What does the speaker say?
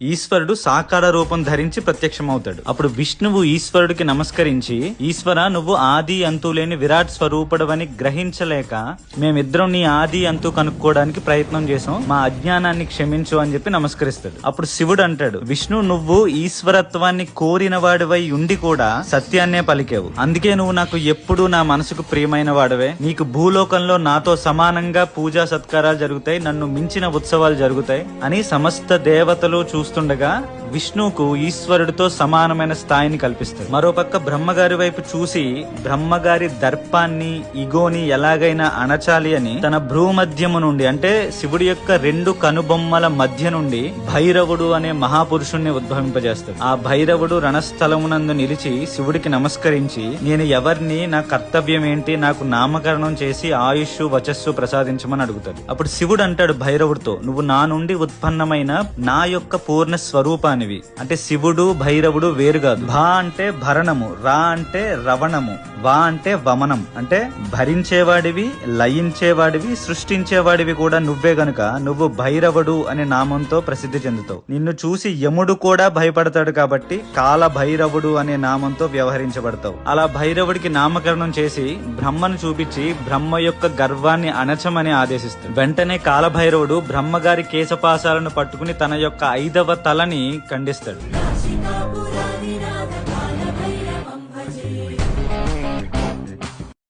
ఈశ్వరుడు సాకార రూపం ధరించి ప్రత్యక్షమవుతాడు. అప్పుడు విష్ణువు ఈశ్వరుడికి నమస్కరించి, ఈశ్వర, నువ్వు ఆది అంతు లేని విరాట్ స్వరూపుడవని గ్రహించలేక మేమిద్దరం నీ ఆది అంతు కనుక్కోవడానికి ప్రయత్నం చేసాం, మా అజ్ఞానాన్ని క్షమించు అని చెప్పి నమస్కరిస్తాడు. అప్పుడు శివుడు అంటాడు, విష్ణు, నువ్వు ఈశ్వరత్వాన్ని కోరిన వాడివై ఉండి కూడా సత్యాన్నే పలికావు. అందుకే నువ్వు నాకు ఎప్పుడు నా మనసుకు ప్రియమైన వాడవే. నీకు భూలోకంలో నాతో సమానంగా పూజా సత్కారాలు జరుగుతాయి, నన్ను మించిన ఉత్సవాలు జరుగుతాయి అని సమస్త దేవతలు చూస్తుండగా విష్ణువుకు ఈశ్వరుడితో సమానమైన స్థాయిని కల్పిస్తాడు. మరోపక్క బ్రహ్మగారి వైపు చూసి బ్రహ్మగారి దర్పాన్ని, ఇగోని ఎలాగైనా అణచాలి అని తన భ్రూమధ్యము నుండి, అంటే శివుడి యొక్క రెండు కనుబొమ్మల మధ్య నుండి భైరవుడు అనే మహాపురుషుణ్ణి ఉద్భవింపజేస్తాడు. ఆ భైరవుడు రణస్థలమునందు నిలిచి శివుడికి నమస్కరించి, నేను ఎవరిని, నా కర్తవ్యం ఏంటి, నాకు నామకరణం చేసి ఆయుష్ వచస్సు ప్రసాదించమని అడుగుతాడు. అప్పుడు శివుడు అంటాడు భైరవుడితో, నువ్వు నా నుండి ఉత్పన్నమైన నా యొక్క పూర్ణ స్వరూపాన్ని, అంటే శివుడు భైరవుడు వేరు కాదు. భా అంటే భరణము, రా అంటే రవణము, వా అంటే వమనం, అంటే భరించేవాడివి, లయించేవాడివి, సృష్టించేవాడివి కూడా నువ్వే గనుక నువ్వు భైరవుడు అనే నామంతో ప్రసిద్ధి చెందుతావు. నిన్ను చూసి యముడు కూడా భయపడతాడు కాబట్టి కాల భైరవుడు అనే నామంతో వ్యవహరించబడతావు. అలా భైరవుడికి నామకరణం చేసి బ్రహ్మను చూపించి బ్రహ్మ యొక్క గర్వాన్ని అణచమని ఆదేశిస్తాడు. వెంటనే కాలభైరవుడు బ్రహ్మగారి కేశపాశాలను పట్టుకుని తన యొక్క 5వ తలని ఖండిస్తాడు.